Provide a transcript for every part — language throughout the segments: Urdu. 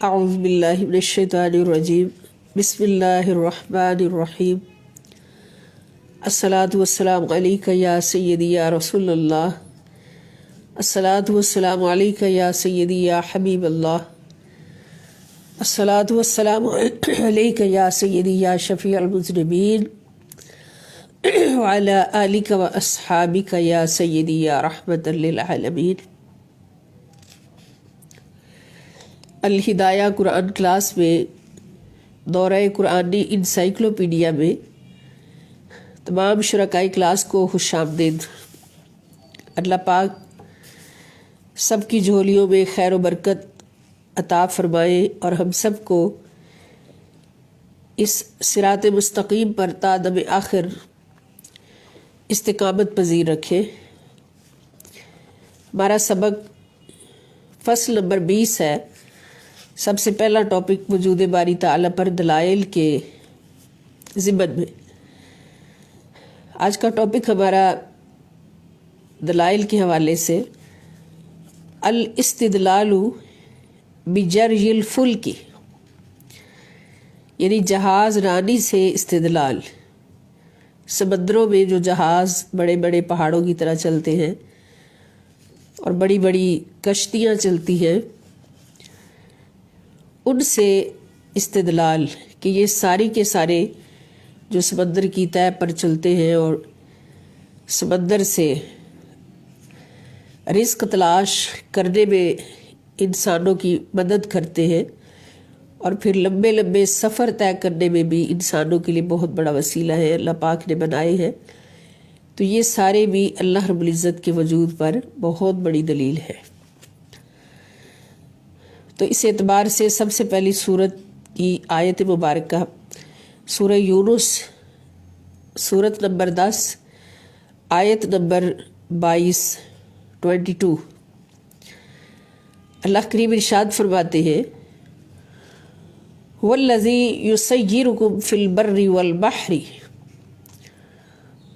اعوذ باللہ من الشیطان الرجیم بسم اللہ الرحمن الرحیم الصلاۃ والسلام علیک یا سیدی یا رسول اللہ الصلاۃ والسلام علیک یا سیدی یا حبیب اللہ الصلاۃ والسلام علیک یا سیدی یا شفیع المذنبین وعلی آلک و اصحابک یا سیدی یا رحمۃ للعالمین۔ الہدایہ قرآن کلاس میں دورہ قرآنی انسائکلوپیڈیا میں تمام شرکائے کلاس کو خوش آمدید۔ اللہ پاک سب کی جھولیوں میں خیر و برکت عطا فرمائے اور ہم سب کو اس صراط مستقیم پر تا دم آخر استقامت پذیر رکھے۔ ہمارا سبق فصل نمبر 20 ہے۔ سب سے پہلا ٹاپک وجود باری تعالیٰ پر دلائل کے ضمن میں۔ آج کا ٹاپک ہمارا دلائل کے حوالے سے الاستدلال بجری الفلک، یعنی جہاز رانی سے استدلال۔ سمندروں میں جو جہاز بڑے بڑے پہاڑوں کی طرح چلتے ہیں اور بڑی بڑی کشتیاں چلتی ہیں، ان سے استدلال کہ یہ ساری کے سارے جو سمندر کی تہہ پر چلتے ہیں اور سمندر سے رزق تلاش کرنے میں انسانوں کی مدد کرتے ہیں اور پھر لمبے لمبے سفر طے کرنے میں بھی انسانوں کے لیے بہت بڑا وسیلہ ہے، اللہ پاک نے بنائے ہیں، تو یہ سارے بھی اللہ رب العزت کے وجود پر بہت بڑی دلیل ہے۔ تو اس اعتبار سے سب سے پہلی سورت کی آیت مبارکہ سورہ یونس، سورت نمبر 10، آیت نمبر 22۔ اللہ کریم ارشاد فرماتے ہیں، وَالَّذِي يُسَيِّرُكُمْ فِي الْبَرِّ وَالْبَحْرِ،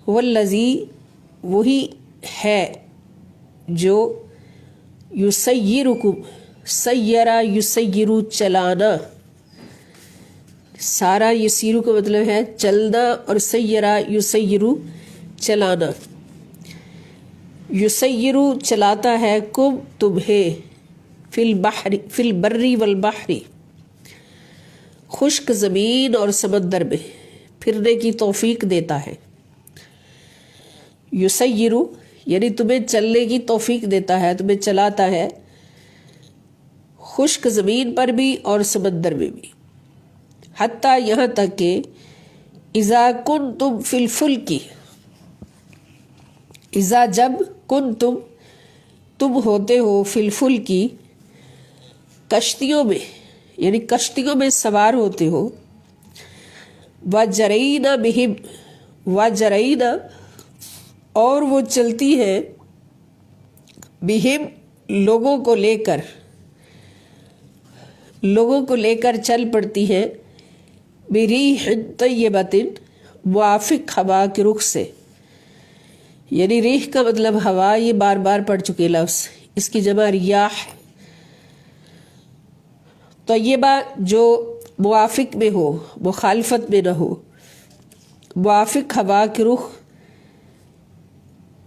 وَالَّذِي وہی ہے جو یُسَيِّرُكُمْ، سیرہ یسیرو چلانا، سارا یسیرو کا مطلب ہے چلنا اور سیرہ یسیرو چلانا۔ یسیرو چلاتا ہے کم تمہیں، فی البر والبحر، خشک زمین اور سمندر میں پھرنے کی توفیق دیتا ہے۔ یسیرو یعنی تمہیں چلنے کی توفیق دیتا ہے، تمہیں چلاتا ہے خشک زمین پر بھی اور سمندر میں بھی، حتیٰ یہاں تک کہ اذا کنتم فی الفلک، اذا جب کنتم تم ہوتے ہو، فی الفلک کشتیوں میں، یعنی کشتیوں میں سوار ہوتے ہو، وجرین بہم، وجرین اور وہ چلتی ہے، بہم لوگوں کو لے کر، لوگوں کو لے کر چل پڑتی ہے، بریح طیبۃ موافق ہوا کے رخ سے، یعنی ریح کا مطلب ہوا، یہ بار بار پڑھ چکے لفظ، اس کی جمع ریاح، طیبہ جو موافق میں ہو، مخالفت میں نہ ہو، موافق ہوا کے رخ،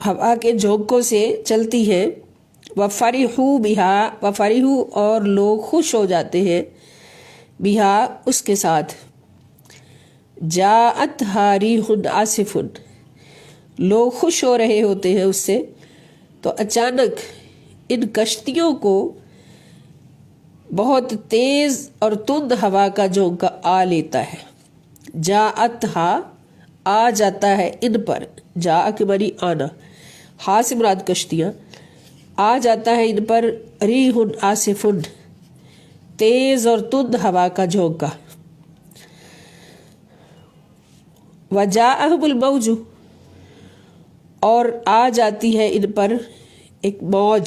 ہوا کے جھونکوں سے چلتی ہے، وَفَرِحُوا بِهَا، وَفَرِحُوا اور لوگ خوش ہو جاتے ہیں، بِهَا اس کے ساتھ، جَاءَتْهَا رِيحٌ عَاصِفٌ لوگ خوش ہو رہے ہوتے ہیں اس سے، تو اچانک ان کشتیوں کو بہت تیز اور تند ہوا کا جھونکا آ لیتا ہے۔ جَاءَتْهَا آ جاتا ہے ان پر، جا کے معنی آنا، ہاں سے مراد کشتیاں، آ جاتا ہے ان پر، ریح عاصف تیز اور تند ہوا کا جھونکا، وجاءہم الموج اور آ جاتی ہے ان پر ایک موج،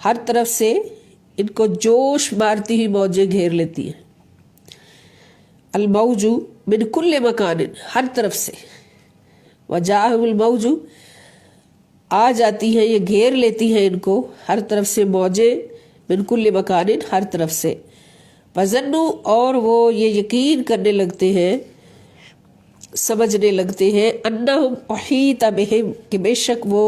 ہر طرف سے ان کو جوش مارتی ہوئی موجیں گھیر لیتی ہیں۔ الموج من کل مکان، ہر طرف سے، وجاءہم الموج آ جاتی ہیں، یہ گھیر لیتی ہیں ان کو، ہر طرف سے موجیں من کل مکان، ہر طرف سے، وظنوا، اور وہ یہ یقین کرنے لگتے ہیں، سمجھنے لگتے ہیں، انہم احیط بہم، کہ بے شک وہ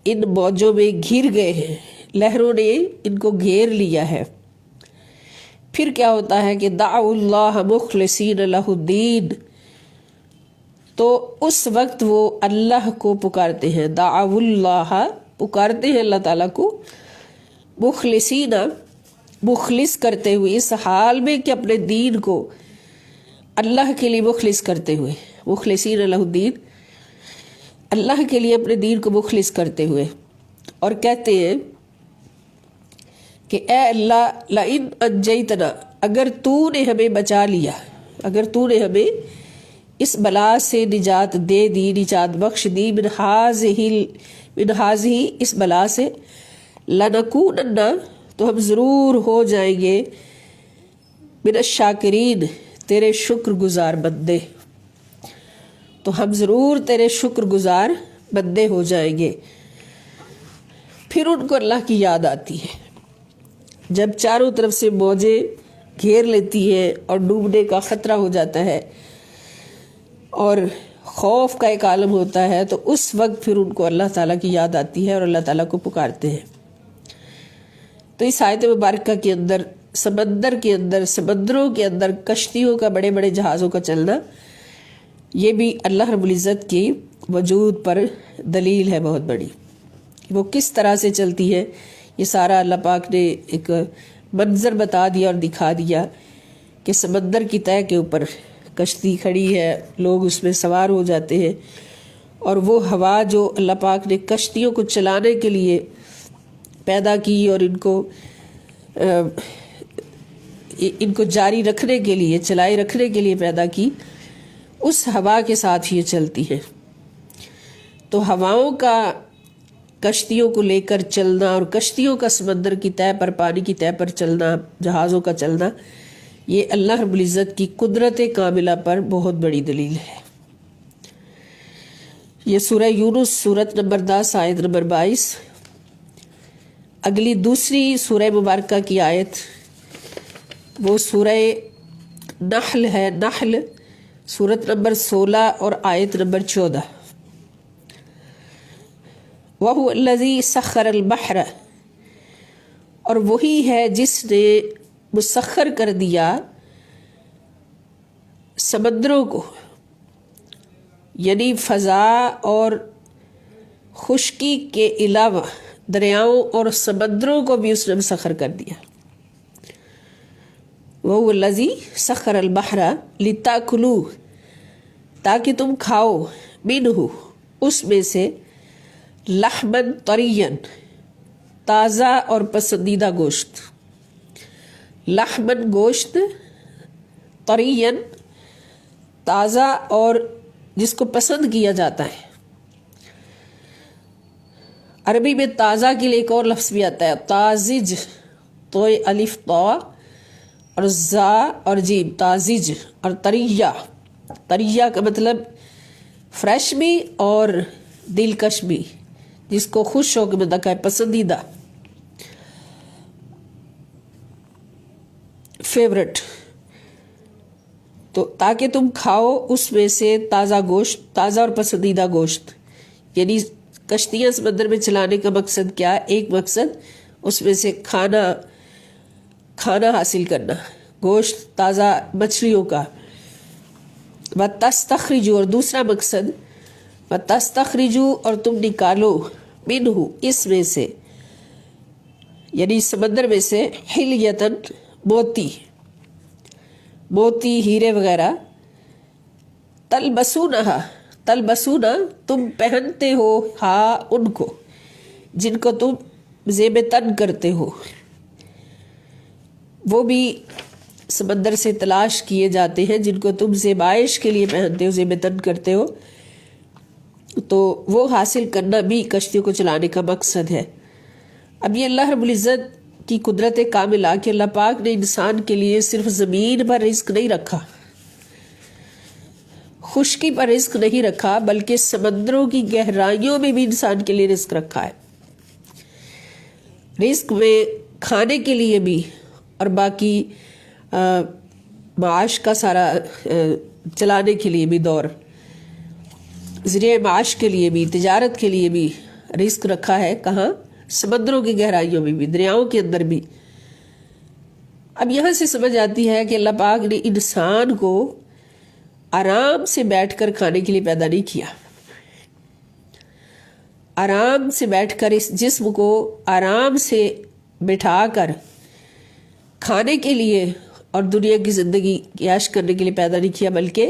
ان موجوں میں گھر گئے ہیں، لہروں نے ان کو گھیر لیا ہے۔ پھر کیا ہوتا ہے کہ دعوا اللہ مخلصین لہ الدین، تو اس وقت وہ اللہ کو پکارتے ہیں، دعوا اللہ، پکارتے ہیں اللہ تعالیٰ کو، مخلصین، مخلص کرتے ہوئے، اس حال میں کہ اپنے دین کو اللہ کے لیے مخلص کرتے ہوئے، مخلصین لہ الدین، اللہ کے لیے اپنے دین کو مخلص کرتے ہوئے، اور کہتے ہیں کہ اے اللہ لئن انجیتنا، اگر تو نے ہمیں بچا لیا، اگر تو نے ہمیں اس بلا سے نجات دے دی، نجات بخش دی، من ہذہ، اس بلا سے، لنکونن، تو ہم ضرور ہو جائیں گے، من الشاکرین، تیرے شکر گزار بندے، تو ہم ضرور تیرے شکر گزار بندے ہو جائیں گے۔ پھر ان کو اللہ کی یاد آتی ہے، جب چاروں طرف سے موجیں گھیر لیتی ہیں اور ڈوبنے کا خطرہ ہو جاتا ہے اور خوف کا ایک عالم ہوتا ہے، تو اس وقت پھر ان کو اللہ تعالیٰ کی یاد آتی ہے اور اللہ تعالیٰ کو پکارتے ہیں۔ تو اس آیت مبارکہ کے اندر سمندر کے اندر، سمندروں کے اندر کشتیوں کا، بڑے بڑے جہازوں کا چلنا، یہ بھی اللہ رب العزت کی وجود پر دلیل ہے بہت بڑی، وہ کس طرح سے چلتی ہے۔ یہ سارا اللہ پاک نے ایک منظر بتا دیا اور دکھا دیا کہ سمندر کی تہہ کے اوپر کشتی کھڑی ہے، لوگ اس میں سوار ہو جاتے ہیں، اور وہ ہوا جو اللہ پاک نے کشتیوں کو چلانے کے لیے پیدا کی اور ان کو جاری رکھنے کے لیے، چلائے رکھنے کے لیے پیدا کی، اس ہوا کے ساتھ یہ چلتی ہے۔ تو ہواؤں کا کشتیوں کو لے کر چلنا اور کشتیوں کا سمندر کی تہہ پر، پانی کی تہہ پر چلنا، جہازوں کا چلنا، یہ اللہ رب العزت کی قدرت کاملہ پر بہت بڑی دلیل ہے۔ یہ سورہ یونس، سورت نمبر 10، آیت نمبر 22۔ اگلی دوسری سورہ مبارکہ کی آیت وہ سورہ نحل ہے، نحل، سورت نمبر 16 اور آیت نمبر 14۔ وَهُوَ الَّذِي سَخَّرَ الْبَحْرَ، اور وہی ہے جس نے مسخر کر دیا سمندروں کو، یعنی فضا اور خشکی کے علاوہ دریاؤں اور سمندروں کو بھی اس نے مسخر کر دیا۔ وَهُوَ الَّذِي سَخَّرَ الْبَحْرَ لِتَأْكُلُوا، تاکہ تم کھاؤ، مِنْهُ، اس میں سے، لحمن طریًّا، تازہ اور پسندیدہ گوشت، لحمن گوشت، طریًّا تازہ اور جس کو پسند کیا جاتا ہے۔ عربی میں تازہ کے لیے ایک اور لفظ بھی آتا ہے، تازج، تو الف طا اور زا اور جیم، تازج، اور طریہ، طریہ کا مطلب فریش بھی اور دلکش بھی، جس کو خوش ہو کے بندہ کہے، پسندیدہ، فیورٹ۔ تو تاکہ تم کھاؤ اس میں سے تازہ گوشت، تازہ اور پسندیدہ گوشت، یعنی کشتیاں سمندر میں چلانے کا مقصد کیا ہے؟ ایک مقصد اس میں سے کھانا حاصل کرنا، گوشت تازہ مچھلیوں کا، وَتَسْتَخْرِجُوا، اور دوسرا مقصد وَتَسْتَخْرِجُوا، اور تم نکالو، مِنْهُ، اس میں سے، یعنی سمندر میں سے، حِلْيَةً، موتی، ہیرے وغیرہ، تلبسونہ، تم پہنتے ہو، ہاں ان کو، جن کو تم زیب تن کرتے ہو، وہ بھی سمندر سے تلاش کیے جاتے ہیں، جن کو تم زیبائش کے لیے پہنتے ہو، زیب تن کرتے ہو، تو وہ حاصل کرنا بھی کشتیوں کو چلانے کا مقصد ہے۔ اب یہ اللہ رب العزت کی قدرت کاملہ کہ اللہ پاک نے انسان کے لیے صرف زمین پر رزق نہیں رکھا، خشکی پر رزق نہیں رکھا، بلکہ سمندروں کی گہرائیوں میں بھی انسان کے لیے رزق رکھا ہے۔ رزق میں کھانے کے لیے بھی اور باقی معاش کا سارا چلانے کے لیے بھی دور، ذریعہ معاش کے لیے بھی، تجارت کے لیے بھی رزق رکھا ہے۔ کہاں؟ سمندروں کی گہرائیوں میں بھی، دریاؤں کے اندر بھی۔ اب یہاں سے سمجھ آتی ہے کہ اللہ پاک نے انسان کو آرام سے بیٹھ کر کھانے کے لیے پیدا نہیں کیا، آرام سے بیٹھ کر اس جسم کو آرام سے بٹھا کر کھانے کے لیے اور دنیا کی زندگی کی عیش کرنے کے لیے پیدا نہیں کیا، بلکہ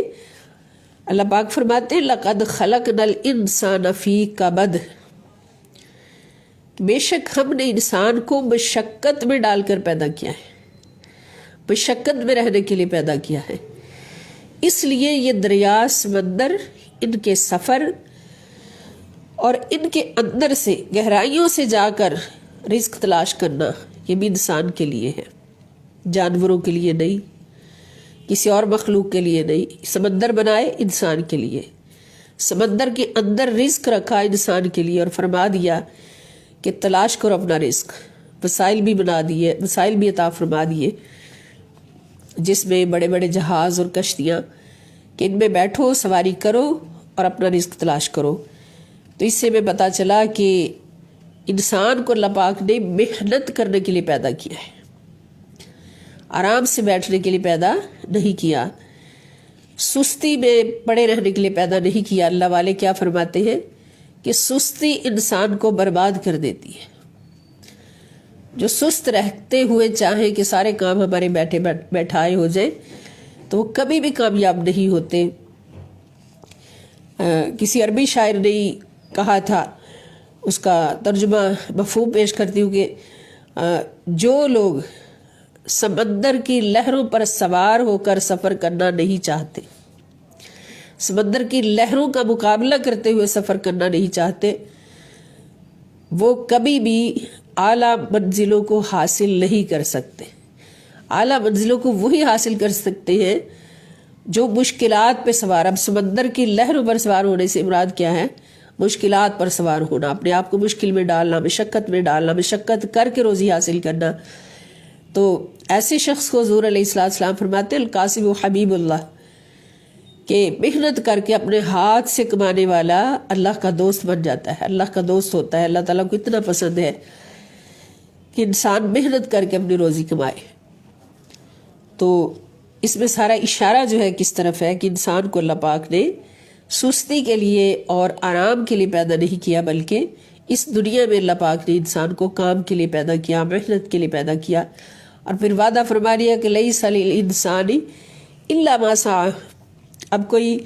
اللہ پاک فرماتے ہیں لَقَدْ خَلَقْنَا الْإِنسَانَ فِي كَبَدٍ، بے شک ہم نے انسان کو مشقت میں ڈال کر پیدا کیا ہے، مشقت میں رہنے کے لیے پیدا کیا ہے۔ اس لیے یہ دریا، سمندر، ان کے سفر اور ان کے اندر سے گہرائیوں سے جا کر رزق تلاش کرنا، یہ بھی انسان کے لیے ہے، جانوروں کے لیے نہیں، کسی اور مخلوق کے لیے نہیں۔ سمندر بنائے انسان کے لیے، سمندر کے اندر رزق رکھا انسان کے لیے، اور فرما دیا کہ تلاش کرو اپنا رزق۔ وسائل بھی بنا دیے، وسائل بھی عطا فرما دیے، جس میں بڑے بڑے جہاز اور کشتیاں، کہ ان میں بیٹھو، سواری کرو اور اپنا رزق تلاش کرو۔ تو اس سے میں پتہ چلا کہ انسان کو اللہ پاک نے محنت کرنے کے لیے پیدا کیا ہے، آرام سے بیٹھنے کے لیے پیدا نہیں کیا، سستی میں پڑے رہنے کے لیے پیدا نہیں کیا۔ اللہ والے کیا فرماتے ہیں کہ سستی انسان کو برباد کر دیتی ہے۔ جو سست رہتے ہوئے چاہیں کہ سارے کام ہمارے بیٹھائے ہو جائیں تو وہ کبھی بھی کامیاب نہیں ہوتے۔ کسی عربی شاعر نے کہا تھا، اس کا ترجمہ مفہوم پیش کرتی ہوں کہ جو لوگ سمندر کی لہروں پر سوار ہو کر سفر کرنا نہیں چاہتے، سمندر کی لہروں کا مقابلہ کرتے ہوئے سفر کرنا نہیں چاہتے، وہ کبھی بھی اعلیٰ منزلوں کو حاصل نہیں کر سکتے۔ اعلیٰ منزلوں کو وہی حاصل کر سکتے ہیں جو مشکلات پہ سوار۔ اب سمندر کی لہروں پر سوار ہونے سے مراد کیا ہے؟ مشکلات پر سوار ہونا، اپنے آپ کو مشکل میں ڈالنا، مشقت میں ڈالنا، مشقت کر کے روزی حاصل کرنا۔ تو ایسے شخص کو حضور علیہ السلام فرماتے القاسم حبیب اللہ، کہ محنت کر کے اپنے ہاتھ سے کمانے والا اللہ کا دوست بن جاتا ہے، اللہ کا دوست ہوتا ہے۔ اللہ تعالیٰ کو اتنا پسند ہے کہ انسان محنت کر کے اپنی روزی کمائے۔ تو اس میں سارا اشارہ جو ہے کس طرف ہے کہ انسان کو اللہ پاک نے سستی کے لیے اور آرام کے لیے پیدا نہیں کیا، بلکہ اس دنیا میں اللہ پاک نے انسان کو کام کے لیے پیدا کیا، محنت کے لیے پیدا کیا، اور پھر وعدہ فرما لیا کہ لیس للانسان الا ما سعى۔ اب کوئی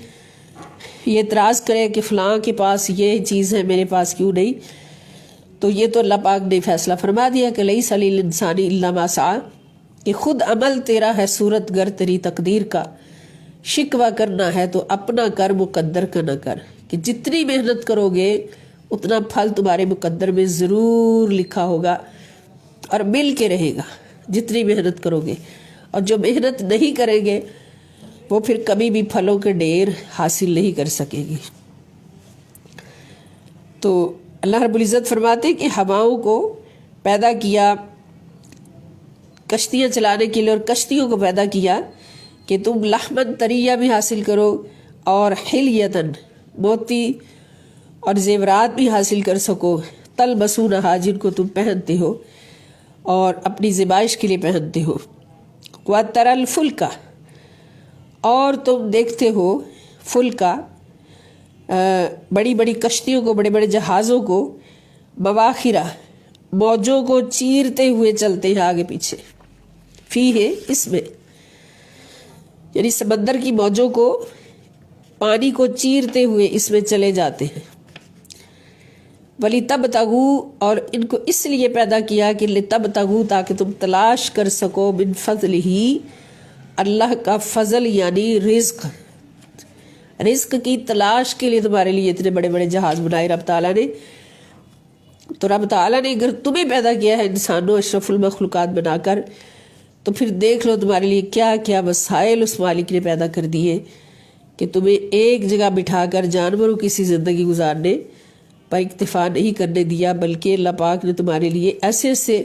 یہ اعتراض کرے کہ فلاں کے پاس یہ چیز ہے میرے پاس کیوں نہیں، تو یہ تو اللہ پاک نے فیصلہ فرما دیا کہ لیس للانسان الا ما سعى، کہ خود عمل تیرا ہے صورت گر تیری تقدیر کا، شکوہ کرنا ہے تو اپنا کر مقدر کا نہ کر، کہ جتنی محنت کرو گے اتنا پھل تمہارے مقدر میں ضرور لکھا ہوگا اور مل کے رہے گا جتنی محنت کرو گے، اور جو محنت نہیں کریں گے وہ پھر کبھی بھی پھلوں کے ڈھیر حاصل نہیں کر سکیں گے۔ تو اللہ رب العزت فرماتے کہ ہواؤں کو پیدا کیا کشتیاں چلانے کے لیے، اور کشتیوں کو پیدا کیا کہ تم لحمن طریہ بھی حاصل کرو اور حلیتن موتی اور زیورات بھی حاصل کر سکو، تلبسونہا جن کو تم پہنتے ہو اور اپنی زیبائش کے لیے پہنتے ہو، وَتَرَى الْفُلْكَ اور تم دیکھتے ہو فلکا بڑی بڑی کشتیوں کو، بڑے بڑے جہازوں کو، مواخرہ موجوں کو چیرتے ہوئے چلتے ہیں آگے پیچھے، فی ہے اس میں، یعنی سمندر کی موجوں کو، پانی کو چیرتے ہوئے اس میں چلے جاتے ہیں۔ وَلِتَبْتَغُوا اور ان کو اس لیے پیدا کیا کہ لِتَبْتَغُوا تاکہ تم تلاش کر سکو من فضلہ اللہ کا فضل، یعنی رزق، رزق کی تلاش کے لیے تمہارے لیے اتنے بڑے بڑے جہاز بنائے رب تعالیٰ نے۔ تو رب تعالیٰ نے اگر تمہیں پیدا کیا ہے انسانوں اشرف المخلوقات بنا کر، تو پھر دیکھ لو تمہارے لیے کیا کیا وسائل اس مالک نے پیدا کر دیے کہ تمہیں ایک جگہ بٹھا کر جانوروں کی سی زندگی گزارنے پر اکتفا نہیں کرنے دیا، بلکہ اللہ پاک نے تمہارے لیے ایسے ایسے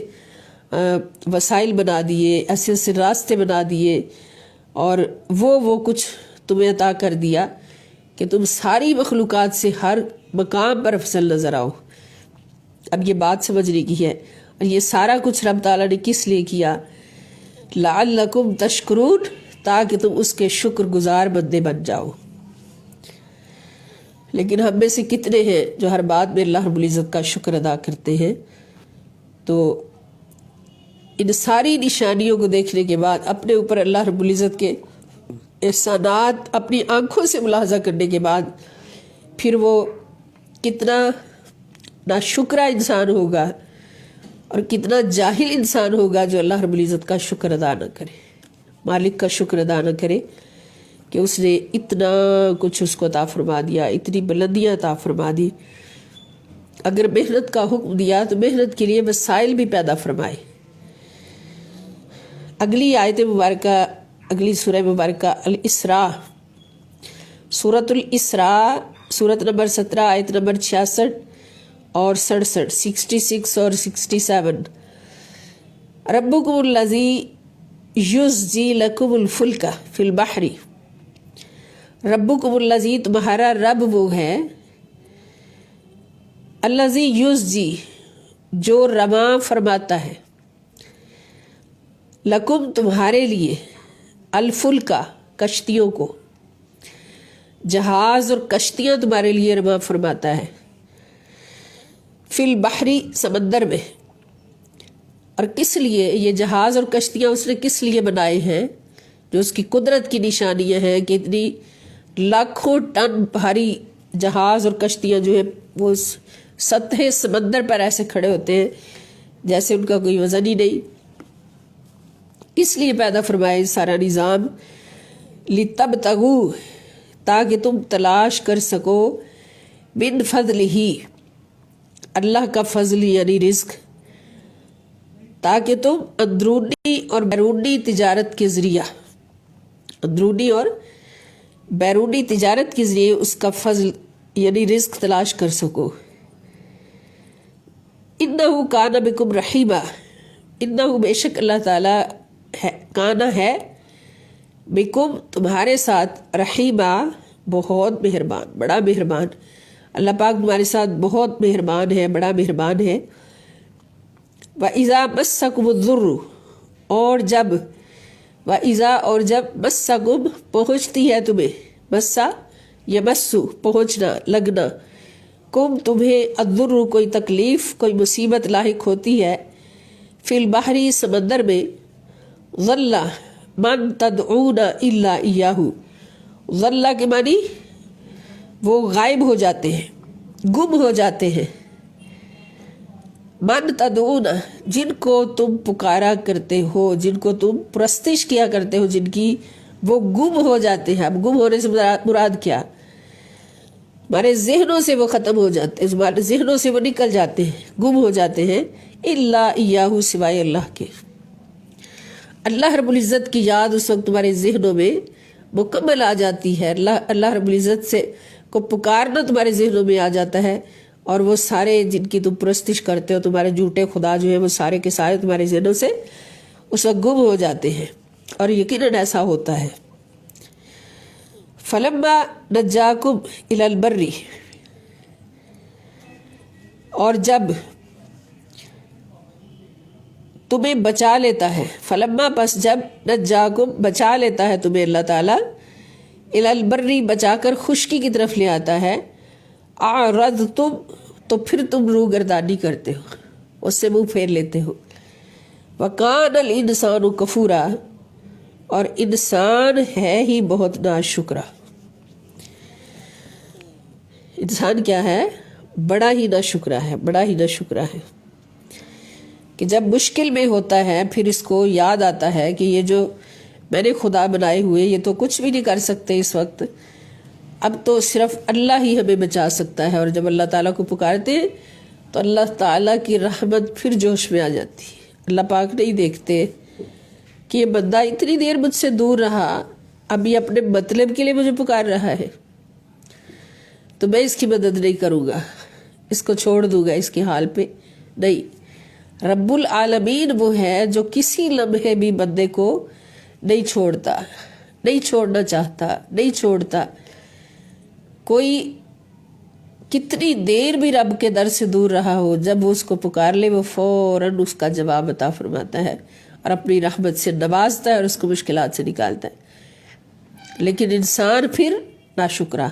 وسائل بنا دیے، ایسے ایسے راستے بنا دیے، اور وہ کچھ تمہیں عطا کر دیا کہ تم ساری مخلوقات سے ہر مقام پر افضل نظر آؤ۔ اب یہ بات سمجھنے کی ہے، اور یہ سارا کچھ رب تعالیٰ نے کس لیے کیا؟ لعلکم تشکرون، تاکہ تم اس کے شکر گزار بندے بن جاؤ۔ لیکن ہم میں سے کتنے ہیں جو ہر بات میں اللہ رب العزت کا شکر ادا کرتے ہیں؟ تو ان ساری نشانیوں کو دیکھنے کے بعد، اپنے اوپر اللہ رب العزت کے احسانات اپنی آنکھوں سے ملاحظہ کرنے کے بعد، پھر وہ کتنا ناشکرا انسان ہوگا اور کتنا جاہل انسان ہوگا جو اللہ رب العزت کا شکر ادا نہ کرے، مالک کا شکر ادا نہ کرے کہ اس نے اتنا کچھ اس کو عطا فرما دیا، اتنی بلندیاں عطا فرما دی۔ اگر محنت کا حکم دیا تو محنت کے لیے وسائل بھی پیدا فرمائے۔ اگلی آیت مبارکہ، اگلی سورہ مبارکہ الاسراء، سورۃ الاسراء، سورۃ نمبر 17 آیت نمبر 66 اور 67، 66 اور 67۔ ربکم الذی یزجی لکم الفلک فی البحر، ربکم الذی، تمہارا رب وہ ہے، الذی یزجی، جو رواں فرماتا ہے، لکم تمہارے لیے، الفلکا کشتیوں کو، جہاز اور کشتیاں تمہارے لیے رواں فرماتا ہے، فی البحری، سمندر میں۔ اور کس لیے یہ جہاز اور کشتیاں اس نے کس لیے بنائے ہیں؟ جو اس کی قدرت کی نشانیاں ہیں کہ اتنی لاکھوں ٹن بھاری جہاز اور کشتیاں جو ہے وہ سطح سمندر پر ایسے کھڑے ہوتے ہیں جیسے ان کا کوئی وزن ہی نہیں۔ اس لیے پیدا فرمائے سارا نظام، لِتَبْتَغُوا، تاکہ تم تلاش کر سکو، من فضلہ، اللہ کا فضل یعنی رزق، تاکہ تم اندرونی اور بیرونی تجارت کے ذریعہ، اندرونی اور بیرونی تجارت کے ذریعے اس کا فضل یعنی رزق تلاش کر سکو۔ انہو کان بکم رحیما، انہو بے شک اللہ تعالیٰ کانا ہے، بکم تمہارے ساتھ، رحیما بہت مہربان، بڑا مہربان۔ اللہ پاک تمہارے ساتھ بہت مہربان ہے، بڑا مہربان ہے۔ وَإِذَا مَسَّكُمُ الضُّرُّ، اور جب مَسَّكُمْ پہنچتی ہے تمہیں، مسا یمسو پہنچنا، لگنا، کم تمہیں، الضُّرُّ کوئی تکلیف، کوئی مصیبت لاحق ہوتی ہے، فی البحری سمندر میں، ظل من تدعون الا ایاہ، ظل کے معنی وہ غائب ہو جاتے ہیں، گم ہو جاتے ہیں، من تدعون جن کو تم پکارا کرتے ہو، جن کو تم پرستش کیا کرتے ہو، جن کی، وہ گم ہو جاتے ہیں۔ اب گم ہونے سے مراد کیا؟ ہمارے ذہنوں سے وہ ختم ہو جاتے ہیں، ہمارے ذہنوں سے وہ نکل جاتے ہیں، گم ہو جاتے ہیں، الا ایاہ، سوائے اللہ کے۔ اللہ رب العزت کی یاد اس وقت تمہارے ذہنوں میں مکمل آ جاتی ہے، اللہ رب العزت سے کو پکارنا تمہارے ذہنوں میں آ جاتا ہے، اور وہ سارے جن کی تم پرستش کرتے ہو، تمہارے جھوٹے خدا جو ہیں، وہ سارے کے سارے تمہارے ذہنوں سے اس وقت گم ہو جاتے ہیں، اور یقیناً ایسا ہوتا ہے۔ فلما نجاکم الی البر، اور جب تمہیں بچا لیتا ہے، فلما پس جب، نجاکم بچا لیتا ہے تمہیں اللہ تعالیٰ، الی البر بچا کر خشکی کی طرف لے آتا ہے، اعرضتم تو پھر تم روگردانی کرتے ہو، اس سے منہ پھیر لیتے ہو، وکان الانسان کفورا، اور انسان ہے ہی بہت ناشکرا۔ انسان کیا ہے؟ بڑا ہی ناشکرا ہے، بڑا ہی ناشکرا ہے، کہ جب مشکل میں ہوتا ہے پھر اس کو یاد آتا ہے کہ یہ جو میں نے خدا بنائے ہوئے یہ تو کچھ بھی نہیں کر سکتے اس وقت، اب تو صرف اللہ ہی ہمیں بچا سکتا ہے۔ اور جب اللہ تعالیٰ کو پکارتے ہیں تو اللہ تعالیٰ کی رحمت پھر جوش میں آ جاتی ہے۔ اللہ پاک نہیں دیکھتے کہ یہ بندہ اتنی دیر مجھ سے دور رہا، اب یہ اپنے مطلب کے لیے مجھے پکار رہا ہے، تو میں اس کی مدد نہیں کروں گا، اس کو چھوڑ دوں گا اس کے حال پہ، نہیں۔ رب العالمین وہ ہے جو کسی لمحے بھی بندے کو نہیں چھوڑتا، نہیں چھوڑنا چاہتا، نہیں چھوڑتا۔ کوئی کتنی دیر بھی رب کے در سے دور رہا ہو، جب وہ اس کو پکار لے وہ فوراً اس کا جواب عطا فرماتا ہے اور اپنی رحمت سے نوازتا ہے اور اس کو مشکلات سے نکالتا ہے۔ لیکن انسان پھر ناشکرا،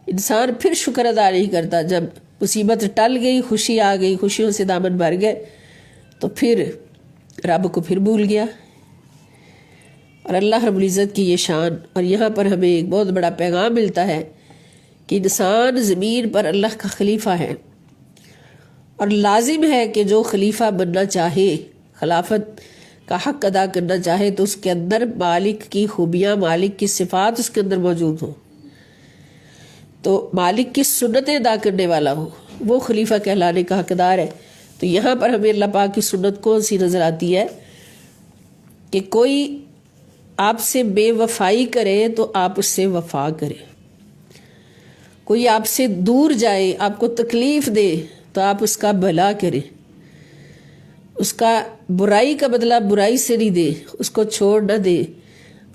انسان پھر شکر ادا نہیں کرتا۔ جب مصیبت ٹل گئی، خوشی آ گئی، خوشیوں سے دامن بھر گئے، تو پھر رب کو پھر بھول گیا۔ اور اللہ رب العزت کی یہ شان، اور یہاں پر ہمیں ایک بہت بڑا پیغام ملتا ہے کہ انسان زمین پر اللہ کا خلیفہ ہے، اور لازم ہے کہ جو خلیفہ بننا چاہے، خلافت کا حق ادا کرنا چاہے، تو اس کے اندر مالک کی خوبیاں، مالک کی صفات اس کے اندر موجود ہوں، تو مالک کی سنتیں ادا کرنے والا ہو، وہ خلیفہ کہلانے کا حقدار ہے۔ تو یہاں پر ہمیں اللہ پاک کی سنت کون سی نظر آتی ہے کہ کوئی آپ سے بے وفائی کرے تو آپ اس سے وفا کرے، کوئی آپ سے دور جائے، آپ کو تکلیف دے تو آپ اس کا بھلا کریں، اس کا برائی کا بدلہ برائی سے نہیں دے، اس کو چھوڑ نہ دے،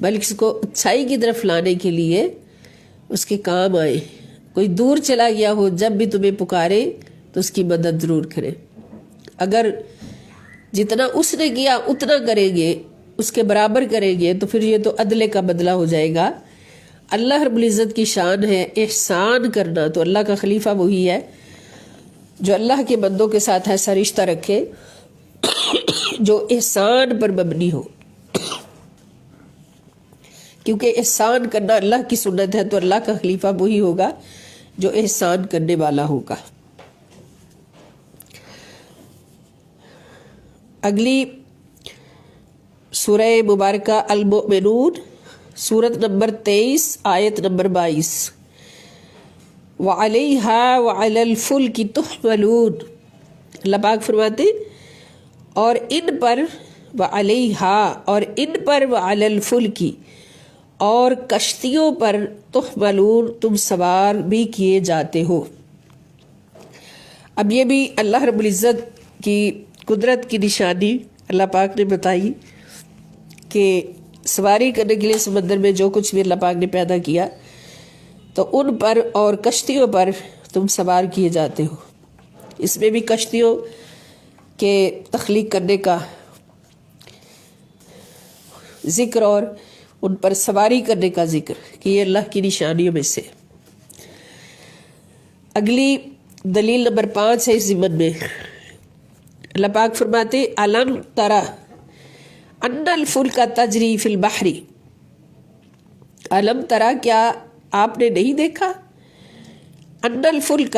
بلکہ اس کو اچھائی کی طرف لانے کے لیے اس کے کام آئے۔ کوئی دور چلا گیا ہو، جب بھی تمہیں پکارے تو اس کی مدد ضرور کرے۔ اگر جتنا اس نے کیا اتنا کریں گے، اس کے برابر کریں گے، تو پھر یہ تو عدل کا بدلہ ہو جائے گا۔ اللہ رب العزت کی شان ہے احسان کرنا، تو اللہ کا خلیفہ وہی ہے جو اللہ کے بندوں کے ساتھ ایسا رشتہ رکھے جو احسان پر مبنی ہو، کیونکہ احسان کرنا اللہ کی سنت ہے، تو اللہ کا خلیفہ وہی ہوگا جو احسان کرنے والا ہوگا۔ اگلی سورہ مبارکہ المؤمنون، سورت نمبر 23، آیت نمبر 22۔ وَعَلَيْهَا وَعَلَى الْفُلْكِ تُحْمَلُونَ، اللہ پاک فرماتے اور ان پر، وَعَلَيْهَا اور ان پر، وَعَلَى الْفُلْكِ اور کشتیوں پر، تحملون تم سوار بھی کیے جاتے ہو۔ اب یہ بھی اللہ رب العزت کی قدرت کی نشانی اللہ پاک نے بتائی کہ سواری کرنے کے لیے سمندر میں جو کچھ بھی اللہ پاک نے پیدا کیا، تو ان پر اور کشتیوں پر تم سوار کیے جاتے ہو۔ اس میں بھی کشتیوں کے تخلیق کرنے کا ذکر اور ان پر سواری کرنے کا ذکر کہ یہ اللہ کی نشانیوں میں سے۔ اگلی دلیل نمبر 5 ہے اس ضمن میں، اللہ پاک فرماتے الم ترى ان الفلک تجری فی البحر، الم ترى کیا آپ نے نہیں دیکھا، ان الفلک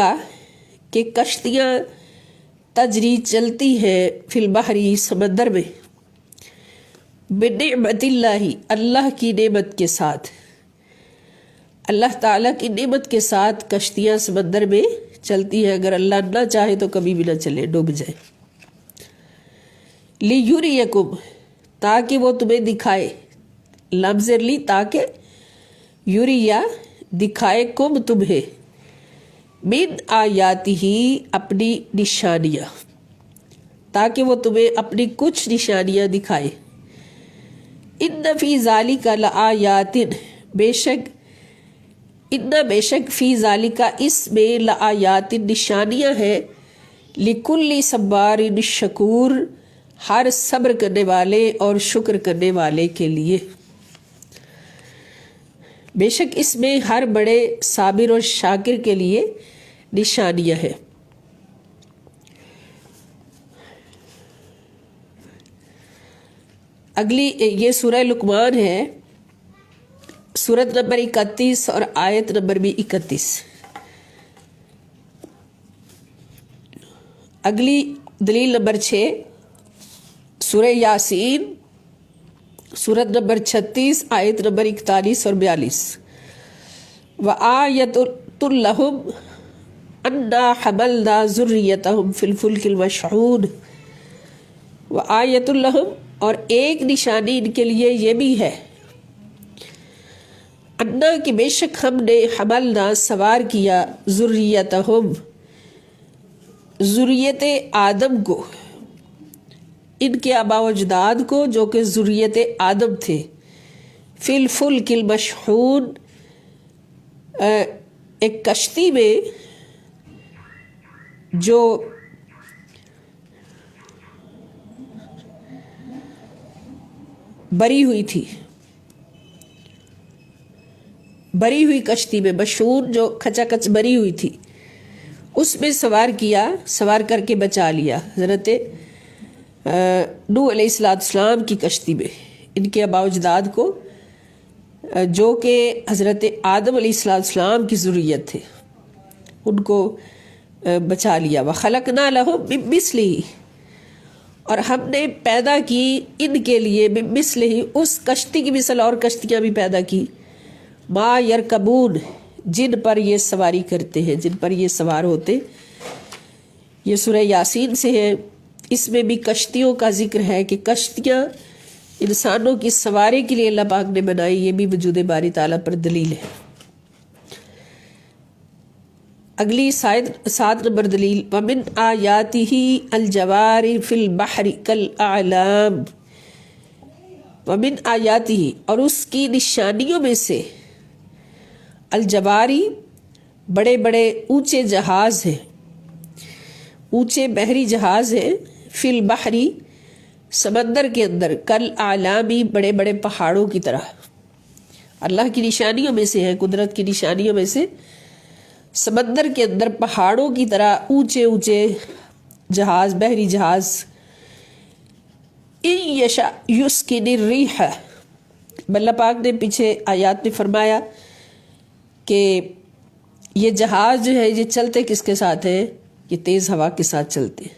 کہ کشتیاں، تجری چلتی ہیں، فی البحر سمندر میں، بنعمت اللہ اللہ کی نعمت کے ساتھ، اللہ تعالیٰ کی نعمت کے ساتھ کشتیاں سمندر میں چلتی ہیں، اگر اللہ نہ چاہے تو کبھی بھی نہ چلے، ڈوب جائے۔ لیریکم تاکہ وہ تمہیں دکھائے، لفظ لی تاکہ، یوریا دکھائے، کم تمہیں، من آیاتہ اپنی نشانیاں، تاکہ وہ تمہیں اپنی کچھ نشانیاں دکھائے۔ ان فی ذالک لآیات، بے شک فی ذالک اس میں، لآیات نشانیاں ہیں، لکل صبار شکور ہر صبر کرنے والے اور شکر کرنے والے کے لیے، بے شک اس میں ہر بڑے صابر اور شاکر کے لیے نشانیاں ہیں۔ اگلی یہ سورہ لقمان ہے، سورت نمبر 31 اور آیت نمبر بھی 31۔ اگلی دلیل نمبر 6 سورہ یاسین، سورت نمبر 36 آیت نمبر 41 اور 42۔ وَآیَةٌ لَّهُمْ أَنَّا حَمَلْنَا ذُرِّيَّتَهُمْ فِي الْفُلْكِ الْمَشْحُونِ، وَآیَةٌ لَّهُمْ اور ایک نشانی ان کے لیے یہ بھی ہے، انا کہ بے شک ہم نے، حملنا سوار کیا، ذریتہم ذریت آدم کو، ان کے آبا و اجداد کو جو کہ ذریت آدم تھے، فی الفلک المشحون، ایک کشتی میں جو بری ہوئی تھی، بری ہوئی کشتی میں، مشحون جو کھچا کچ بری ہوئی تھی، اس میں سوار کیا، سوار کر کے بچا لیا حضرت نوح علیہ السلام کی کشتی میں ان کے آبا و اجداد کو جو کہ حضرت آدم علیہ السلام کی ذریت تھے، ان کو بچا لیا۔ وَخَلَقْنَا لَهُم مِّن مِّثْلِهِ، اور ہم نے پیدا کی ان کے لیے مِن مِّثْلِهِ، اس کشتی کی مثل اور کشتیاں بھی پیدا کی، ما یرکبون، جن پر یہ سواری کرتے ہیں، جن پر یہ سوار ہوتے۔ یہ سورہ یاسین سے ہے، اس میں بھی کشتیوں کا ذکر ہے کہ کشتیاں انسانوں کی سواری کے لیے اللہ پاک نے بنائی، یہ بھی وجود باری تعالیٰ پر دلیل ہے۔ اگلی 7 نمبر دلیل، وَمِنْ آیَاتِهِ الْجَوَارِ فِي الْبَحْرِ كَالْأَعْلَامِ، وَمِنْ آیَاتِهِ، اور اس کی نشانیوں میں سے، الجواری بڑے بڑے اونچے جہاز ہیں، اونچے بحری جہاز ہیں، فی البحری سمندر کے اندر، کل اعلامی بڑے بڑے پہاڑوں کی طرح۔ اللہ کی نشانیوں میں سے ہے، قدرت کی نشانیوں میں سے سمندر کے اندر پہاڑوں کی طرح اونچے اونچے جہاز، بحری جہاز۔ ان یشاء یسکن الریح، اللہ پاک نے پیچھے آیات میں فرمایا کہ یہ جہاز جو ہے یہ چلتے کس کے ساتھ ہیں؟ یہ تیز ہوا کے ساتھ چلتے ہیں،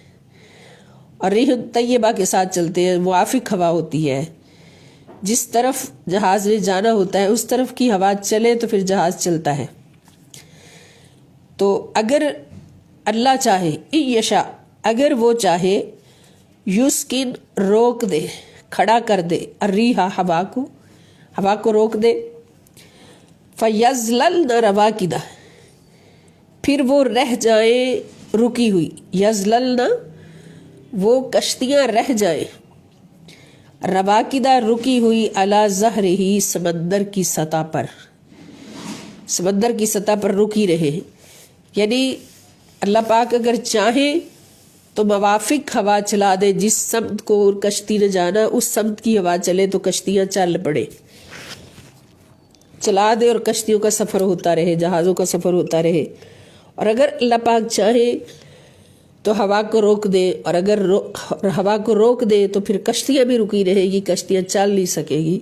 اور ریح طیبہ کے ساتھ چلتے ہیں، موافق ہوا ہوتی ہے، جس طرف جہاز میں جانا ہوتا ہے اس طرف کی ہوا چلے تو پھر جہاز چلتا ہے۔ تو اگر اللہ چاہے، ان یشاء، اگر وہ چاہے، یسکن روک دے، کھڑا کر دے، الریح ہوا کو روک دے، فَيَزْلَلْنَ رَوَاكِدَ، پھر وہ رہ جائیں رکی ہوئی، یزللنا وہ کشتیاں رہ جائیں، رواکدہ رکی ہوئی، علی ظہرہ سمندر کی سطح پر، سمندر کی سطح پر رکی رہے۔ یعنی اللہ پاک اگر چاہیں تو موافق ہوا چلا دے، جس سمت کو کشتی نے جانا اس سمت کی ہوا چلے تو کشتیاں چل پڑے، چلا دے اور کشتیوں کا سفر ہوتا رہے، جہازوں کا سفر ہوتا رہے۔ اور اگر اللہ پاک چاہے تو ہوا کو روک دے، اور اگر ہوا کو روک دے تو پھر کشتیاں بھی رکی رہے گی، کشتیاں چل نہیں سکے گی۔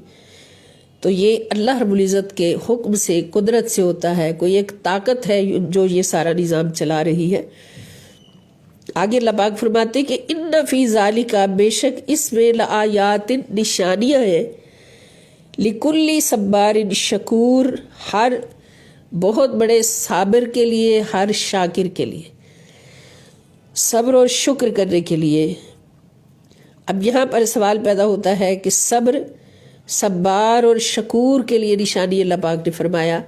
تو یہ اللہ رب العزت کے حکم سے، قدرت سے ہوتا ہے، کوئی ایک طاقت ہے جو یہ سارا نظام چلا رہی ہے۔ آگے اللہ پاک فرماتے کہ ان فی ذالک، بے شک اس میں، لآیات، نشانیاں ہیں، لکل صبار شکور، ہر بہت بڑے صابر کے لیے، ہر شاکر کے لیے، صبر اور شکر کرنے کے لیے۔ اب یہاں پر سوال پیدا ہوتا ہے کہ صبر، صبار اور شکور کے لیے نشانی اللہ پاک نے فرمایا،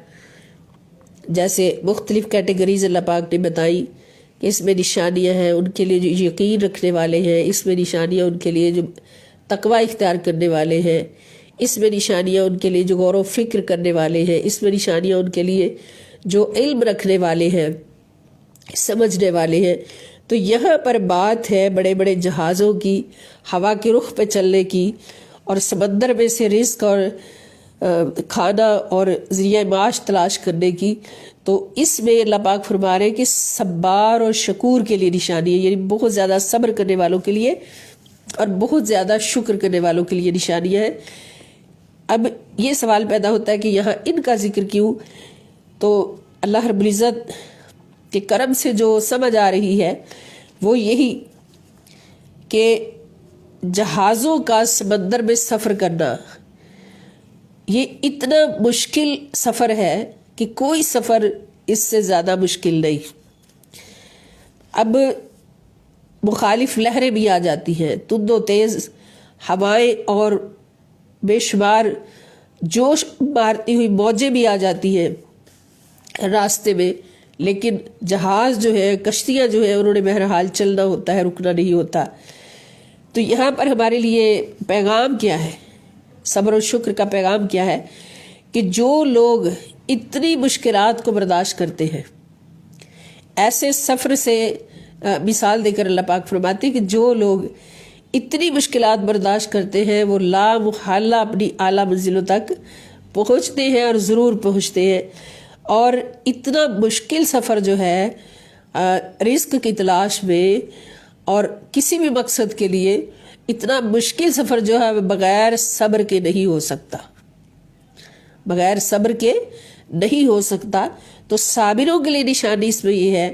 جیسے مختلف کیٹیگریز اللہ پاک نے بتائی کہ اس میں نشانیاں ہیں ان کے لیے جو یقین رکھنے والے ہیں، اس میں نشانیاں ان کے لیے جو تقوی اختیار کرنے والے ہیں، اس میں نشانیاں ان کے لیے جو غور و فکر کرنے والے ہیں، اس میں نشانیاں ان کے لیے جو علم رکھنے والے ہیں، سمجھنے والے ہیں۔ تو یہاں پر بات ہے بڑے بڑے جہازوں کی، ہوا کے رخ پہ چلنے کی، اور سمندر میں سے رزق اور کھانا اور ذریعہ معاش تلاش کرنے کی۔ تو اس میں اللہ پاک فرما رہے ہیں کہ صبار اور شکور کے لیے نشانی ہے، یعنی بہت زیادہ صبر کرنے والوں کے لیے اور بہت زیادہ شکر کرنے والوں کے لیے نشانیاں ہیں۔ اب یہ سوال پیدا ہوتا ہے کہ یہاں ان کا ذکر کیوں؟ تو اللہ رب العزت کے کرم سے جو سمجھ آ رہی ہے وہ یہی کہ جہازوں کا سمندر میں سفر کرنا یہ اتنا مشکل سفر ہے کہ کوئی سفر اس سے زیادہ مشکل نہیں۔ اب مخالف لہریں بھی آ جاتی ہیں، تند و تیز ہوائیں اور بے شمار جوش مارتی ہوئی موجیں بھی آ جاتی ہیں راستے میں، لیکن جہاز جو ہے، کشتیاں جو ہے، انہوں نے بہرحال چلنا ہوتا ہے، رکنا نہیں ہوتا۔ تو یہاں پر ہمارے لیے پیغام کیا ہے، صبر و شکر کا پیغام کیا ہے کہ جو لوگ اتنی مشکلات کو برداشت کرتے ہیں، ایسے سفر سے مثال دے کر اللہ پاک فرماتے ہیں کہ جو لوگ اتنی مشکلات برداشت کرتے ہیں وہ لا محالہ اپنی اعلیٰ منزلوں تک پہنچتے ہیں، اور ضرور پہنچتے ہیں۔ اور اتنا مشکل سفر جو ہے رزق کی تلاش میں اور کسی بھی مقصد کے لیے، اتنا مشکل سفر جو ہے بغیر صبر کے نہیں ہو سکتا، بغیر صبر کے نہیں ہو سکتا۔ تو صابروں کے لیے نشانی اس میں یہ ہے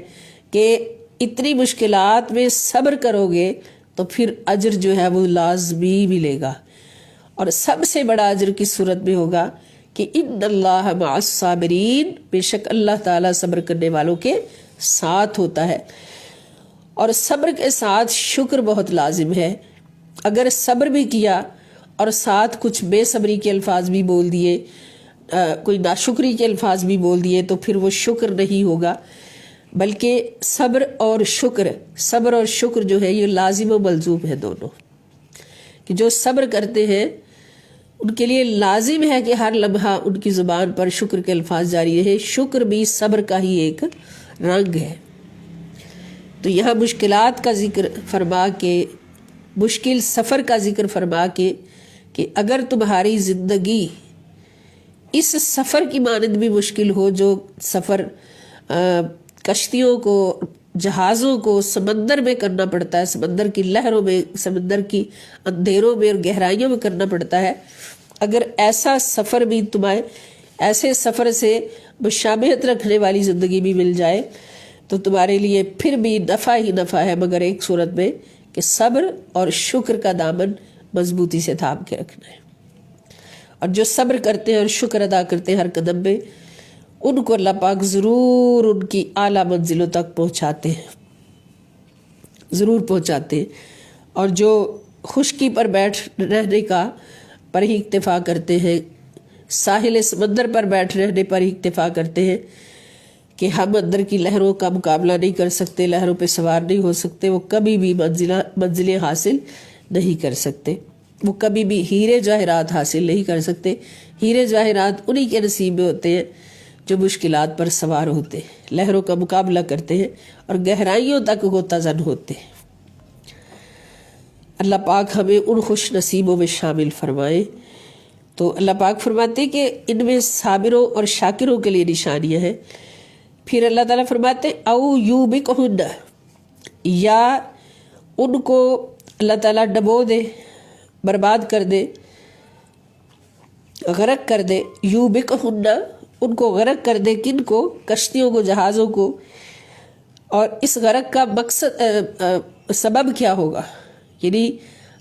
کہ اتنی مشکلات میں صبر کرو گے تو پھر اجر جو ہے وہ لازمی ملے گا، اور سب سے بڑا اجر کس صورت میں ہوگا کہ ان اللہ مع الصابرین، بے شک اللہ تعالیٰ صبر کرنے والوں کے ساتھ ہوتا ہے۔ اور صبر کے ساتھ شکر بہت لازم ہے۔ اگر صبر بھی کیا اور ساتھ کچھ بے صبری کے الفاظ بھی بول دیے، کوئی ناشکری کے الفاظ بھی بول دیے، تو پھر وہ شکر نہیں ہوگا، بلکہ صبر اور شکر جو ہے یہ لازم و ملزوم ہے دونوں، کہ جو صبر کرتے ہیں ان کے لیے لازم ہے کہ ہر لمحہ ان کی زبان پر شکر کے الفاظ جاری رہے۔ شکر بھی صبر کا ہی ایک رنگ ہے۔ تو یہاں مشکلات کا ذکر فرما کے، مشکل سفر کا ذکر فرما کے کہ اگر تمہاری زندگی اس سفر کی مانند بھی مشکل ہو، جو سفر کشتیوں کو، جہازوں کو سمندر میں کرنا پڑتا ہے، سمندر کی لہروں میں، سمندر کی اندھیروں میں اور گہرائیوں میں کرنا پڑتا ہے، اگر ایسا سفر بھی تمہیں، ایسے سفر سے مشابہت رکھنے والی زندگی بھی مل جائے تو تمہارے لیے پھر بھی نفع ہی نفع ہے، مگر ایک صورت میں کہ صبر اور شکر کا دامن مضبوطی سے تھام کے رکھنا ہے۔ اور جو صبر کرتے ہیں اور شکر ادا کرتے ہیں ہر قدم میں، ان کو اللہ پاک ضرور ان کی اعلیٰ منزلوں تک پہنچاتے ہیں، ضرور پہنچاتے ہیں۔ اور جو خشکی پر بیٹھ رہنے کا پر ہی اکتفا کرتے ہیں، ساحل سمندر پر بیٹھ رہنے پر ہی اکتفا کرتے ہیں کہ ہم اندر کی لہروں کا مقابلہ نہیں کر سکتے، لہروں پہ سوار نہیں ہو سکتے، وہ کبھی بھی منزلیں حاصل نہیں کر سکتے، وہ کبھی بھی ہیرے جواہرات حاصل نہیں کر سکتے۔ ہیرے جواہرات انہی کے نصیب میں ہوتے ہیں جو مشکلات پر سوار ہوتے ہیں، لہروں کا مقابلہ کرتے ہیں اور گہرائیوں تک غوطہ زن ہوتے ہیں۔ اللہ پاک ہمیں ان خوش نصیبوں میں شامل فرمائے۔ تو اللہ پاک فرماتے ہیں کہ ان میں صابروں اور شاکروں کے لیے نشانیاں ہیں۔ پھر اللہ تعالیٰ فرماتے ہیں او یوبکہن، یا ان کو اللہ تعالیٰ ڈبو دے، برباد کر دے، غرق کر دے۔ یوبکہن، ان کو غرق کر دے، کن کو؟ کشتیوں کو، جہازوں کو۔ اور اس غرق کا مقصد سبب کیا ہوگا؟ یعنی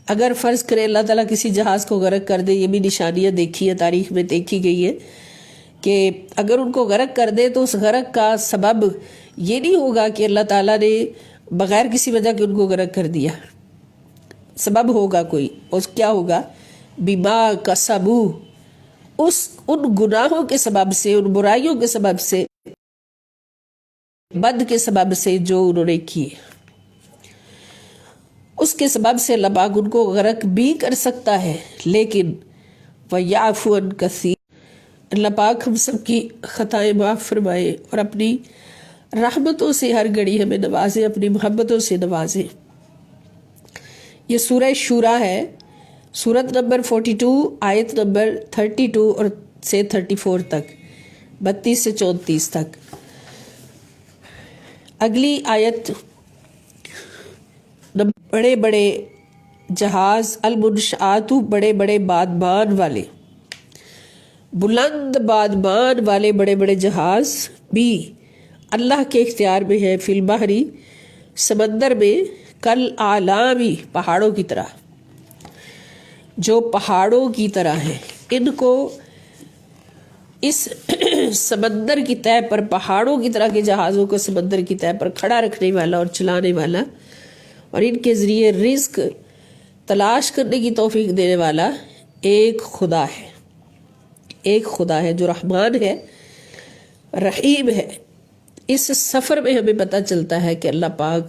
اگر فرض کرے اللہ تعالیٰ کسی جہاز کو غرق کر دے، یہ بھی نشانیاں دیکھی ہے، تاریخ میں دیکھی گئی ہے کہ اگر ان کو غرق کر دے تو اس غرق کا سبب یہ نہیں ہوگا کہ اللہ تعالیٰ نے بغیر کسی وجہ کے ان کو غرق کر دیا، سبب ہوگا کوئی، اس کیا ہوگا؟ بما کسبو، ان گناہوں کے سبب سے، ان برائیوں کے سبب سے، بد کے سبب سے جو انہوں نے کیے، اس کے سبب سے اللہ پاک ان کو غرق بھی کر سکتا ہے۔ لیکن وَيَعْفُو عَنْ كَثِيرٍ، اللہ پاک ہم سب کی خطائیں معاف فرمائے اور اپنی رحمتوں سے ہر گھڑی ہمیں نوازے، اپنی محبتوں سے نوازے۔ یہ سورہ شورا ہے، سورت نمبر 42، آیت نمبر 32 اور سے 34 تک، 32 سے 34 تک۔ اگلی آیت، بڑے بڑے جہاز، المنشآت، بڑے بڑے بادبان والے، بلند بادبان والے بڑے بڑے جہاز بھی اللہ کے اختیار میں ہے، فی البحری، سمندر میں، کل اعلامی، پہاڑوں کی طرح، جو پہاڑوں کی طرح ہیں۔ ان کو اس سمندر کی تہہ پر، پہاڑوں کی طرح کے جہازوں کو سمندر کی تہہ پر کھڑا رکھنے والا اور چلانے والا، اور ان کے ذریعے رزق تلاش کرنے کی توفیق دینے والا ایک خدا ہے، ایک خدا ہے جو رحمان ہے، رحیم ہے۔ اس سفر میں ہمیں پتہ چلتا ہے کہ اللہ پاک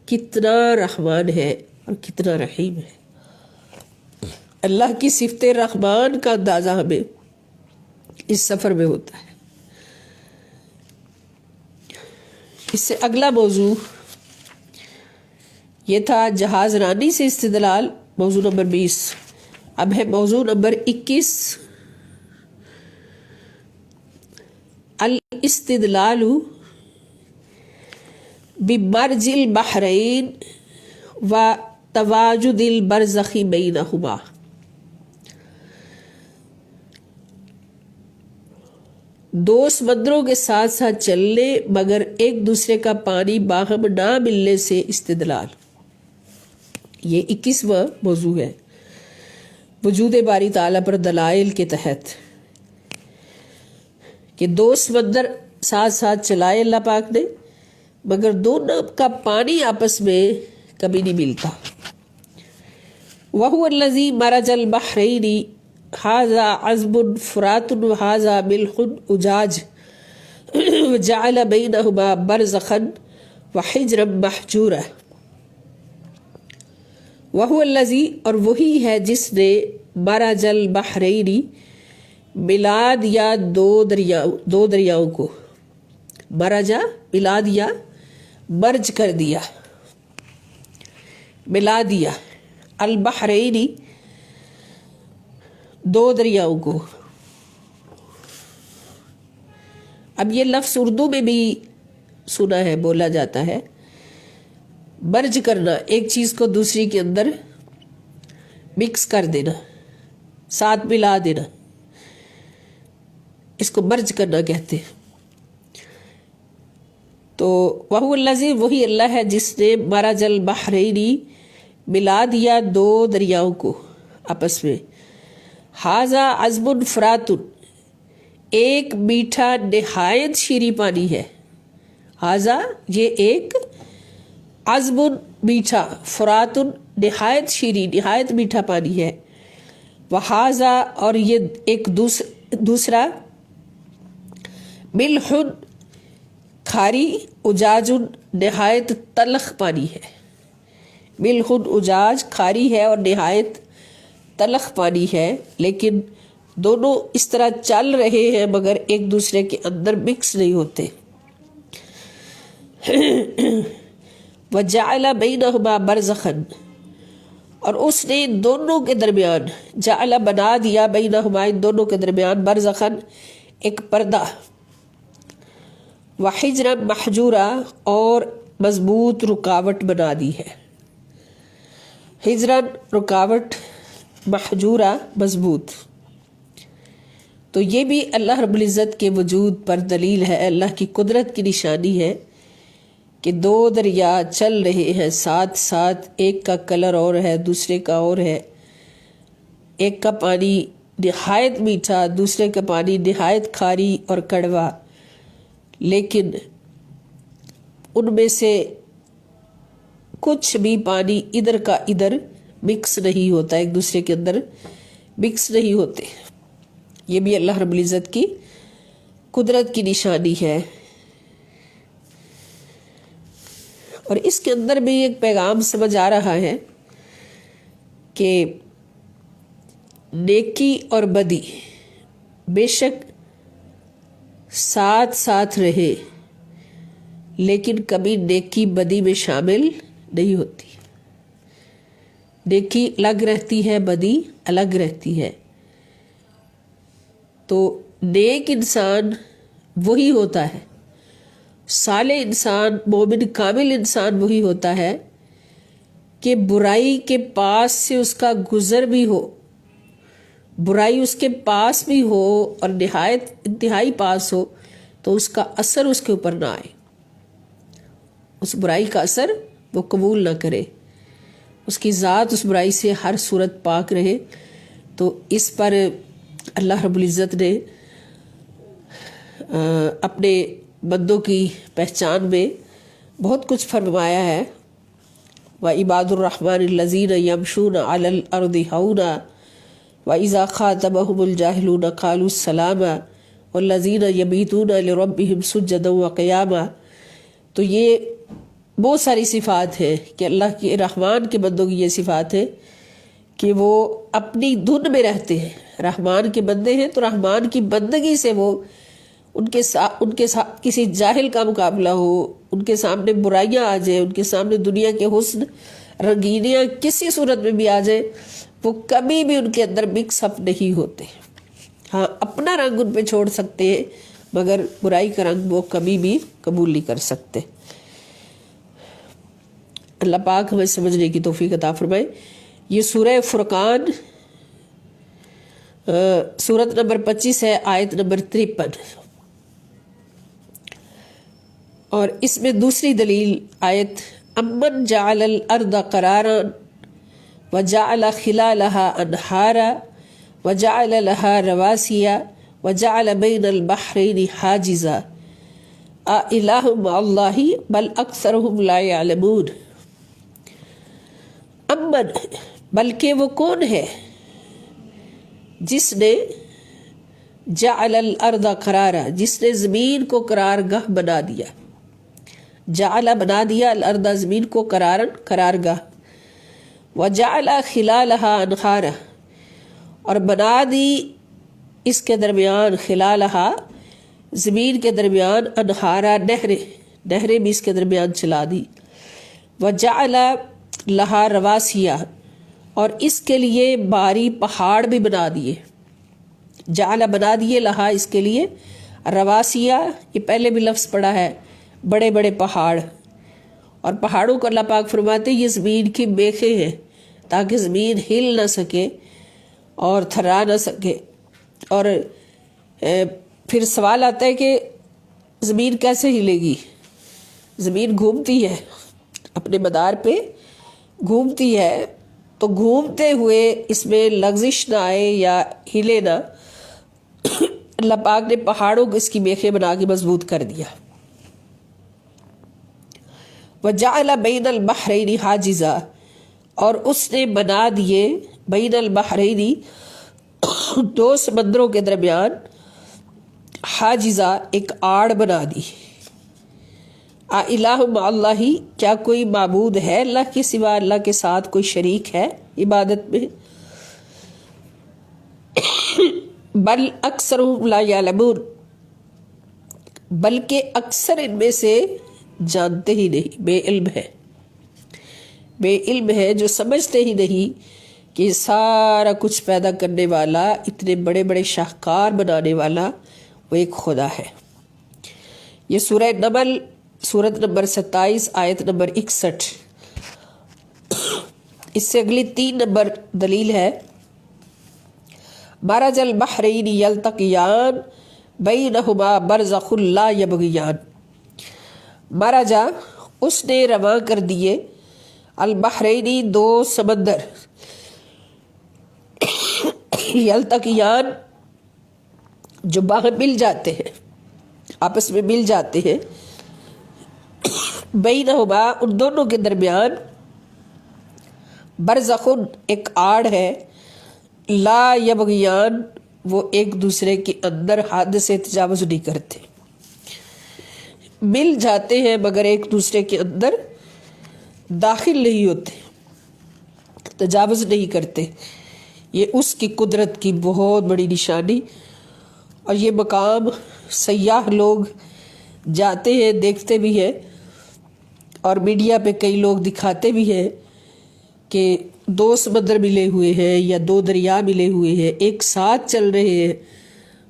کتنا رحمان ہے، اور کتنا رحیم ہے۔ اللہ کی صفت رحمان کا اندازہ ہمیں اس سفر میں ہوتا ہے۔ اس سے اگلا موضوع یہ تھا جہاز رانی سے استدلال، موضوع نمبر 20۔ اب ہے موضوع نمبر 21، الاستدلال بمرج البحرین و تواجد البرزخ بینہما۔ دو سمندروں کے ساتھ ساتھ چلنے مگر ایک دوسرے کا پانی باہم نہ ملنے سے استدلال۔ یہ 21واں موضوع ہے، وجود باری تعالیٰ پر دلائل کے تحت، کہ دو سمندر ساتھ ساتھ چلائے اللہ پاک نے مگر دونوں کا پانی آپس میں کبھی نہیں ملتا۔ وَهُوَ الَّذِي مَرَجَ الْبَحْرَيْنِ هَذَا عَذْبٌ فُرَاتٌ وَهَذَا مِلْحٌ أُجَاجٌ وَجَعَلَ بَيْنَهُمَا بَرْزَخًا وَحِجْرًا مَحْجُورًا۔ وَهُوَ الَّذِي، اور وہی ہے جس نے مَرَجَ الْبَحْرَيْنِ ملا دیا دو دریاؤں کو، مرجا ملا دیا، مرج کر دیا، ملا دیا، البحرینی دو دریاؤں کو۔ اب یہ لفظ اردو میں بھی سنا ہے، بولا جاتا ہے، مرج کرنا، ایک چیز کو دوسری کے اندر مکس کر دینا، ساتھ ملا دینا، اس کو مرج کرنا کہتے ہیں۔ تو وَهُوَ الَّذِي، وہی اللہ ہے جس نے مرج البحرینی ملا دیا دو دریاؤں کو آپس میں، ھذا عذب فرات، ایک میٹھا نہایت شیریں پانی ہے، ھذا یہ ایک، عذب میٹھا، فرات نہایت شیریں نہایت میٹھا پانی ہے، وھذا اور یہ ایک دوسرا، ملح کھاری، اجاج نہایت تلخ پانی ہے، ملح اجاج کھاری ہے اور نہایت تلخ پانی ہے، لیکن دونوں اس طرح چل رہے ہیں مگر ایک دوسرے کے اندر مکس نہیں ہوتے۔ وَجَعَلَ بَيْنَهُمَا بَرْزَخًا، اور اس نے ان دونوں کے درمیان، جعل بنا دیا، بینہما ان دونوں کے درمیان، برزخن ایک پردہ، وحجرا محجورا اور مضبوط رکاوٹ بنا دی ہے، ہجرن رکاوٹ، محجورا مضبوط۔ تو یہ بھی اللہ رب العزت کے وجود پر دلیل ہے، اللہ کی قدرت کی نشانی ہے کہ دو دریا چل رہے ہیں ساتھ ساتھ، ایک کا کلر اور ہے دوسرے کا اور ہے، ایک کا پانی نہایت میٹھا، دوسرے کا پانی نہایت کھاری اور کڑوا، لیکن ان میں سے کچھ بھی پانی ادھر کا ادھر مکس نہیں ہوتا، ایک دوسرے کے اندر مکس نہیں ہوتے۔ یہ بھی اللہ رب العزت کی قدرت کی نشانی ہے۔ اور اس کے اندر بھی ایک پیغام سمجھ آ رہا ہے کہ نیکی اور بدی بے شک ساتھ ساتھ رہے، لیکن کبھی نیکی بدی میں شامل نہیں ہوتی، نیکی الگ رہتی ہے، بدی الگ رہتی ہے۔ تو نیک انسان وہی ہوتا ہے، صالح انسان، مومن کامل انسان وہی ہوتا ہے کہ برائی کے پاس سے اس کا گزر بھی ہو، برائی اس کے پاس بھی ہو اور نہایت انتہائی پاس ہو، تو اس کا اثر اس کے اوپر نہ آئے، اس برائی کا اثر وہ قبول نہ کرے، اس کی ذات اس برائی سے ہر صورت پاک رہے۔ تو اس پر اللہ رب العزت نے اپنے بندوں کی پہچان میں بہت کچھ فرمایا ہے۔ وَعِبَادُ الرَّحْمَنِ الَّذِينَ يَمْشُونَ عَلَى الْأَرْضِ هَوْنًا وَإِذَا خَاطَبَهُمُ الْجَاهِلُونَ قَالُوا السَّلَامَ وَالَّذِينَ يَبِيتُونَ لِرَبِّهِمْ سُجَّدًا وَقِيَامًا۔ تو یہ بہت ساری صفات ہیں کہ اللہ کے رحمان کے بندوں کی یہ صفات ہے کہ وہ اپنی دھن میں رہتے ہیں. رحمان کے بندے ہیں تو رحمان کی بندگی سے وہ ان کے ساتھ کسی جاہل کا مقابلہ ہو، ان کے سامنے برائیاں آ جائیں، ان کے سامنے دنیا کے حسن رنگینیاں کسی صورت میں بھی آ جائیں، وہ کبھی بھی ان کے اندر مکس اپ نہیں ہوتے. ہاں اپنا رنگ ان پہ چھوڑ سکتے ہیں مگر برائی کا رنگ وہ کبھی بھی قبول نہیں کر سکتے. اللہ پاک ہمیں سمجھنے کی توفیق عطا فرمائے. یہ سورہ فرقان سورت نمبر 25 ہے، آیت نمبر 53. اور اس میں دوسری دلیل آیت امن جعل الارض قرارا وجعل خلالها انہارا وجعل لها رواسیا وجعل بین البحرین حاجزا اِلٰہ مع اللہ بل اکثرهم لا يعلمون. امن بلکہ وہ کون ہے جس نے جعل الارض قرارا، جس نے زمین کو قرار گاہ بنا دیا. جعل بنا دیا الارض زمین کو قرار گاہ. وجعل خلالها انہارا اور بنا دی اس کے درمیان، خلالها زمین کے درمیان، انہارا نہریں بھی اس کے درمیان چلا دی. وجعل لہا رواسیا اور اس کے لیے باری پہاڑ بھی بنا دیے. جعل بنا دیے لہا اس کے لیے، رواسیا یہ پہلے بھی لفظ پڑا ہے، بڑے بڑے پہاڑ. اور پہاڑوں کو اللہ پاک فرماتے یہ زمین کی میخیں ہیں تاکہ زمین ہل نہ سکے اور تھرا نہ سکے. اور پھر سوال آتا ہے کہ زمین کیسے ہلے گی؟ زمین گھومتی ہے، اپنے مدار پہ گھومتی ہے، تو گھومتے ہوئے اس میں لغزش نہ آئے یا ہلے نہ، اللہ پاک نے پہاڑوں کو اس کی میخیں بنا کے مضبوط کر دیا. وجعل بین البحرین حاجزا اور اس نے بنا دیے بین البحرین دو سمندروں کے درمیان، حاجزا ایک آڑ بنا دی. الہ مع اللہ کیا کوئی معبود ہے اللہ کے سوا، اللہ کے ساتھ کوئی شریک ہے عبادت میں؟ بل اکثرهم لا یعلمون بلکہ اکثر ان میں سے جانتے ہی نہیں، بے علم ہے جو سمجھتے ہی نہیں کہ سارا کچھ پیدا کرنے والا، اتنے بڑے بڑے شاہکار بنانے والا وہ ایک خدا ہے. یہ سورہ نمل سورت نمبر 27 آیت نمبر 61. اس سے اگلی 3 نمبر دلیل ہے مرج البحرین یلتقیان بینہما برزخ لا یبغیان. مرجا اس نے رواں کر دیے، البحرینی دو سمندر، یلتقیان جو باہم مل جاتے ہیں، آپس میں مل جاتے ہیں، بینہما ان دونوں کے درمیان، برزخ ایک آڑ ہے، لا یبغیان وہ ایک دوسرے کے اندر حد سے تجاوز نہیں کرتے. مل جاتے ہیں مگر ایک دوسرے کے اندر داخل نہیں ہوتے، تجاوز نہیں کرتے. یہ اس کی قدرت کی بہت بڑی نشانی. اور یہ مقام سیاح لوگ جاتے ہیں، دیکھتے بھی ہیں، اور میڈیا پہ کئی لوگ دکھاتے بھی ہیں کہ 2 سمندر ملے ہوئے ہیں یا 2 دریا ملے ہوئے ہیں، ایک ساتھ چل رہے ہیں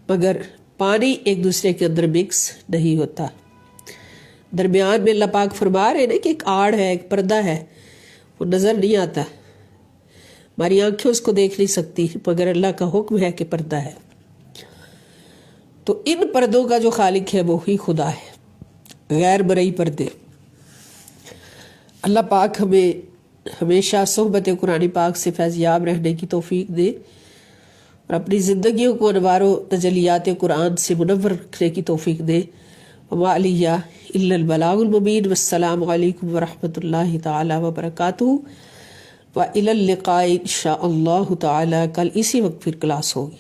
مگر پانی ایک دوسرے کے اندر مکس نہیں ہوتا. درمیان میں اللہ پاک فرما رہے ہیں کہ ایک آڑ ہے، ایک پردہ ہے، وہ نظر نہیں آتا، ہماری آنکھیں اس کو دیکھ نہیں سکتی مگر اللہ کا حکم ہے کہ پردہ ہے. تو ان پردوں کا جو خالق ہے وہی خدا ہے، غیر مرئی پردے. اللہ پاک ہمیں ہمیشہ صحبت قرآن پاک سے فیضیاب رہنے کی توفیق دے اور اپنی زندگیوں کو انوار و تجلیات قرآن سے منور رکھنے کی توفیق دے. وما علیہ الا البلاغ المبین. والسلام علیکم ورحمۃ اللہ تعالی وبرکاتہ. وإلی اللقاء انشاء اللہ تعالی. کل اسی وقت پھر کلاس ہوگی.